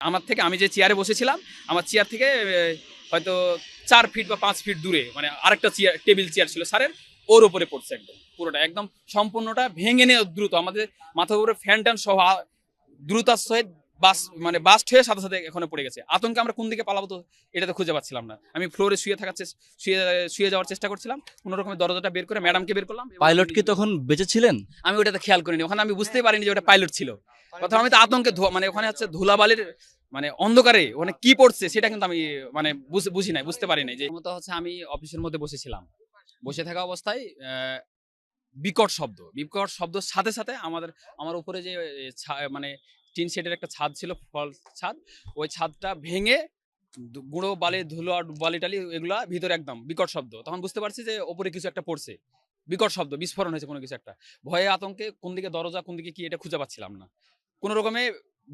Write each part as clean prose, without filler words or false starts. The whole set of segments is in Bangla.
আমার থেকে আমি যে চেয়ারে বসেছিলাম, আমার চেয়ার থেকে হয়তো ৪ ফিট বা ৫ ফিট দূরে মানে আরেকটা চেয়ার, টেবিল চেয়ার ছিল স্যারের, ওর উপরে পড়ছে একদম। পুরোটা একদম সম্পূর্ণটা ভেঙে নিয়ে দ্রুত আমাদের মাথার উপরে ফ্যান ট্যান সহ দ্রুতার সহিত বাস্ট হয়ে সাথে সাথে এখানে পড়ে গেছে। আতঙ্কে আমরা কোন দিকে পালাবো তো এটা তো খুঁজে পাচ্ছিলাম না। আমি ফ্লোরে শুয়ে শুয়ে যাওয়ার চেষ্টা করছিলাম, কোনো রকমের দরজাটা বের করে ম্যাডামকে বের করলাম। পাইলট কি তখন বেঁচে ছিলেন? আমি ওটাতে খেয়াল করিনি, ওখানে আমি বুঝতেই পারিনি যে ওটা পাইলট ছিল। প্রথমে আমি তো আতঙ্কে মানে ওখানে হচ্ছে ধুলাবালির মানে অন্ধকারে ওখানে কি পড়ছে সেটা কিন্তু আমি মানে বুঝি নাই, বুঝতে পারি নাই। যে মতো হচ্ছে আমি অফিসের মধ্যে বসেছিলাম, বসে থাকা অবস্থায় বিকট শব্দ সাথে সাথে আমার উপরে যে মানে টিন শেডের একটা ছাদ ছিল, ফল ছাদ, ওই ছাদটা ভেঙে গুঁড়ো বালি, ধুলো বালি টালি এগুলা ভিতরে একদম বিকট শব্দ। তখন বুঝতে পারছি যে ওপরে কিছু একটা পড়ছে, বিকট শব্দ, বিস্ফোরণ হয়েছে কোনো কিছু একটা। ভয়ে আতঙ্কে কোন দিকে দরজা কোন দিকে কি এটা খুঁজে পাচ্ছিলাম না। কোনো রকমে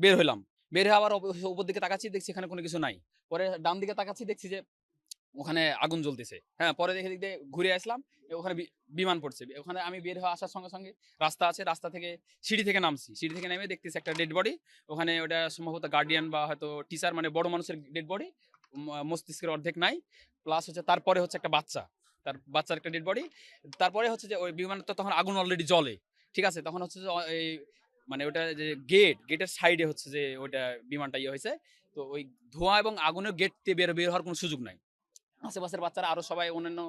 বের হলাম, বের হয়ে আবার উপর দিকে তাকাচ্ছি, দেখছি এখানে কোনো কিছু নাই। পরে ডান দিকে তাকাচ্ছি, দেখছি যে ওখানে আগুন জ্বলতেছে। হ্যাঁ, পরে দেখে দিক দিয়ে ঘুরে আসলাম, ওখানে বিমান পড়ছে। ওখানে আমি বের হয়ে আসার সঙ্গে সঙ্গে রাস্তা আছে, রাস্তা থেকে সিঁড়ি থেকে নামছি, সিঁড়ি থেকে নেমে দেখতেছি একটা ডেড বডি। ওখানে ওটা সম্ভবত গার্ডিয়ান বা হয়তো টিচার, মানে বড় মানুষের ডেড বডি, মস্তিষ্কের অর্ধেক নাই। প্লাস হচ্ছে তারপরে হচ্ছে একটা বাচ্চা, তার বাচ্চার একটা ডেড বডি। তারপরে হচ্ছে যে ওই বিমানের তো তখন আগুন অলরেডি জ্বলে, ঠিক আছে। তখন হচ্ছে যে এই মানে ওটা যে গেটের সাইডে হচ্ছে যে ওইটা বিমানটা ইয়ে হয়েছে। তো ওই ধোঁয়া এবং আগুনের গেট দিয়ে বের হওয়ার কোনো সুযোগ নাই। আশেপাশের বাচ্চারা আরো সবাই অন্যান্য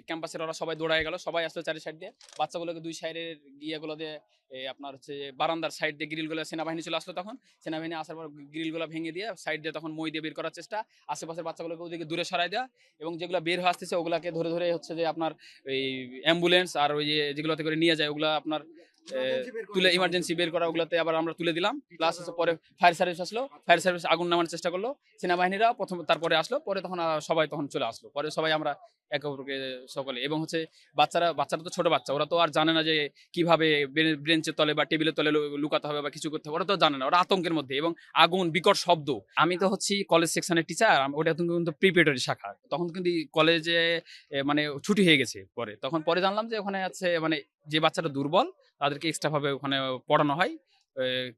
ক্যাম্পাসের ওরা সবাই দৌড়ায় গেল, সবাই আসলো চারি সাইড দিয়ে। বাচ্চাগুলোকে দুই সাইডের ইয়েগুলো দিয়ে আপনার হচ্ছে বারান্দার সাইড দিয়ে গ্রিলগুলো, সেনাবাহিনী চলে আসলো তখন। সেনাবাহিনী আসার পর গ্রিলগুলো ভেঙে দিয়ে সাইড দিয়ে তখন মই দিয়ে বের করার চেষ্টা, আশেপাশের বাচ্চাগুলোকে ওদিকে দূরে সরাই দেওয়া, এবং যেগুলো বের হয়ে আসতেছে ওগুলাকে ধরে ধরে হচ্ছে যে আপনার এই অ্যাম্বুলেন্স আর ওই যে যেগুলোতে করে নিয়ে যায় ওগুলো আপনার তুলে ইমার্জেন্সি বের করা, ওগুলাতে আবার আমরা তুলে দিলাম। প্লাস হচ্ছে পরে ফায়ার সার্ভিস আসলো, ফায়ার সার্ভিস আগুন নামানোর চেষ্টা করলো, সেনাবাহিনীরা প্রথম তারপরে আসলো, পরে তখন সবাই তখন চলে আসলো, পরে সবাই আমরা একে অপরকে সকলে। এবং হচ্ছে বাচ্চারা তো ছোট বাচ্চা, ওরা তো আর জানে না যে কিভাবে ব্রেঞ্চের তলে বা টেবিলের তলে লুকাতে হবে বা কিছু করতে হবে, ওরা তো জানে না, ওরা আতঙ্কের মধ্যে। এবং আগুন, বিকট শব্দ। আমি তো হচ্ছি কলেজ সেকশনের টিচার, ওটা কিন্তু প্রিপারেটরি শাখা, তখন কিন্তু কলেজে মানে ছুটি হয়ে গেছে। পরে জানলাম যে ওখানে আছে মানে যে বাচ্চাটা দুর্বল তাদেরকে এক্সট্রা ভাবে ওখানে পড়ানো হয়।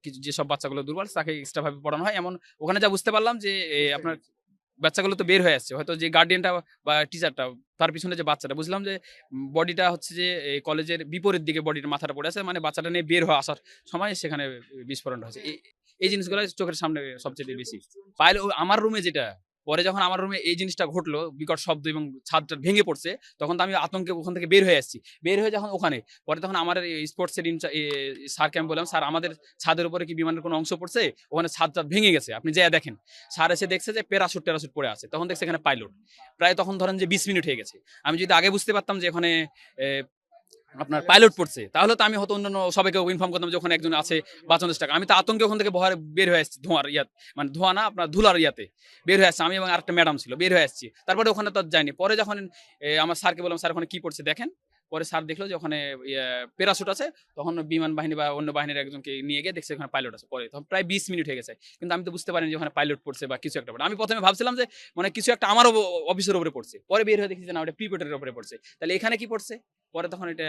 কিছু যেসব বাচ্চাগুলো দুর্বল তাকে এক্সট্রা ভাবে পড়ানো হয়। এমন ওখানে যা বুঝতে পারলাম যে আপনার বাচ্চাগুলো তো বের হয়ে আসছে, হয়তো যে গার্ডিয়ানটা বা টিচারটা তার পিছনে যে বাচ্চাটা, বুঝলাম যে বডিটা হচ্ছে যে কলেজের বিপরীত দিকে বডির মাথাটা পড়ে আছে, মানে বাচ্চাটা নিয়ে বের হয়ে আসার সময় সেখানে বিস্ফোরণটা হয়েছে। এই জিনিসগুলো চোখের সামনে সবচেয়ে বেশি পাইলে আমার রুমে যেটা। পরে যখন আমার রুমে এই জিনিসটা ঘটলো, বিকট শব্দ এবং ছাদটা ভেঙে পড়ছে, তখন তো আমি আতঙ্কে ওখান থেকে বের হয়ে আসছি। বের হয়ে যখন ওখানে পরে তখন আমার স্পোর্টসের স্যারকে আমি বললাম, স্যার আমাদের ছাদের উপরে কি বিমানের কোনো অংশ পড়ছে? ওখানে ছাদটা ভেঙে গেছে, আপনি যেয়ে দেখেন। স্যার এসে দেখছে যে প্যারাশুট পড়ে আছে, তখন দেখছে এখানে পাইলট। প্রায় তখন ধরেন যে 20 মিনিট হয়ে গেছে। আমি যদি আগে বুঝতে পারতাম যে এখানে আপনার পাইলট পড়ছে, তাহলে তো আমি হয়তো অন্যান্য সবাইকে ইনফর্ম করতাম যে ওখানে একজন আছে, বাঁচানোর চেষ্টা। আমি তো আতঙ্কে ওখান থেকে বের হয়ে আসছি, ধোঁয়ার মানে ধোঁয়া না, আপনার ধুলার বের হয়ে আসছে। আমি এবং আরেকটা ম্যাডাম ছিল, বের হয়ে আসছি। তারপরে ওখানে তো যায়নি। পরে যখন আমার স্যারকে বললাম, স্যার ওখানে কি পড়ছে দেখেন। পরে স্যার দেখলো যে ওখানে প্যারাশুট আছে, তখন বিমান বাহিনী বা অন্য বাহিনীর একজনকে নিয়ে গিয়ে দেখছে ওখানে পাইলট আছে। পরে তখন প্রায় 20 মিনিট হয়ে গেছে, কিন্তু আমি তো বুঝতে পারিনি যে ওখানে পাইলট পড়ছে বা কিছু একটা পড়ে। আমি প্রথমে ভাবছিলাম যে মানে কিছু একটা আমার অফিসের উপরে পড়ছে, পরে বের হয়ে দেখছি যে না, ওটা প্রিপেটারের উপরে পড়ছে। তাহলে এখানে কি পড়ছে? পরে তখন এটা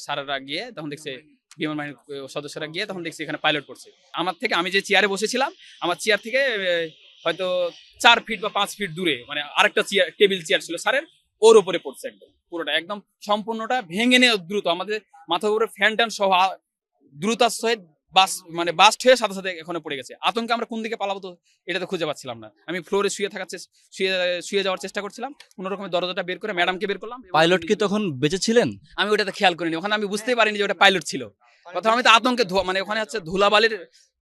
স্যাররা গিয়ে তখন দেখছে, বিমান বাহিনীর সদস্যরা গিয়ে তখন দেখছি এখানে পাইলট পড়ছে। আমার থেকে আমি যে চেয়ারে বসেছিলাম, আমার চেয়ার থেকে হয়তো 4 ফিট বা 5 ফিট দূরে মানে আরেকটা চেয়ার, টেবিল চেয়ার ছিল স্যারের, ওর উপরে পড়ছে একদম। পুরোটা একদম সম্পূর্ণটা ভেঙে নিয়ে দ্রুত আমাদের মাথার উপরে ফ্যান ট্যান সহ দ্রুতার সহিত বাস্ট হয়ে সাথে সাথে এখানে পড়ে গেছে। আতঙ্কে আমরা কোন দিকে পালাবো তো এটা তো খুঁজে পাচ্ছিলাম না। আমি ফ্লোরে শুয়ে শুয়ে যাওয়ার চেষ্টা করছিলাম, কোনো রকমের দরজাটা বের করে ম্যাডামকে বের করলাম। পাইলট কি তখন বেঁচে ছিলেন? আমি ওটাতে খেয়াল করিনি, ওখানে আমি বুঝতেই পারিনি যে ওটা পাইলট ছিল। প্রথমে আমি তো আতঙ্কে মানে ওখানে হচ্ছে ধুলাবালির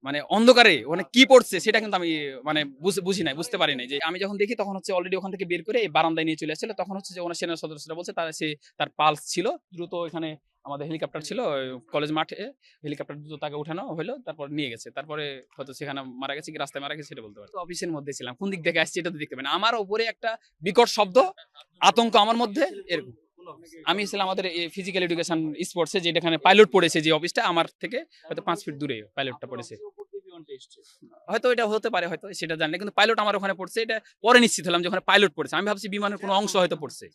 মানে অন্ধকারে ওখানে কি পড়ছে সেটা কিন্তু আমি মানে বুঝি নাই, বুঝতে পারি নাই। যে আমি যখন দেখি তখন হচ্ছে অলরেডি ওখান থেকে বের করে এই বারান্দায় নিয়ে চলে আসছিল। তখন হচ্ছে যে ওনার সেনা সদস্যরা বলছে তার পালস ছিল, দ্রুত এখানে আমাদের হেলিকপ্টার ছিল কলেজ মাঠে, হেলিকপ্টার দ্রুত তাকে উঠানো হলো, তারপর নিয়ে গেছে। তারপরে হয়তো সেখানে মারা গেছে কি রাস্তায় মারা গেছে সেটা বলতে পারি। তো অফিসের মধ্যে ছিলাম, কোন দিক থেকে আসছে এটা তো দেখতে পাই না। আমার উপরে একটা বিকট শব্দ, আতঙ্ক আমার মধ্যে এরকম। আমি ছিলাম আমাদের ফিজিক্যাল এডুকেশন স্পোর্টসে, যেখানে পাইলট পড়েছে, যে অফিসটা আমার থেকে হয়তো 5 ফিট দূরে পাইলটটা পড়েছে। হয়তো এটা হতে পারে, হয়তো সেটা জানি না, কিন্তু পাইলট আমার ওখানে পড়ছে। এটা পরে নিশ্চিত হলাম যে ওখানে পাইলট পড়েছে। আমি ভাবছি বিমানের কোনো অংশ হয়তো পড়ছে।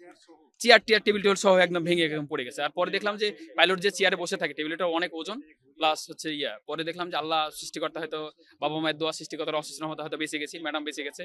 চেয়ার টিয়ার টেবিল টেবিল সহ একদম ভেঙে একদম পড়ে গেছে। আর পরে দেখলাম যে পাইলট যে চেয়ারে বসে থাকে টেবিলটা অনেক ওজন, প্লাস হচ্ছে পরে দেখলাম যে আল্লাহ সৃষ্টিকর্তা হয়তো বাবা মায়ের দোয়া, সৃষ্টিকর্তার অশেষ রহমতে হয়তো বেঁচে গেছি, ম্যাডাম বেঁচে গেছে।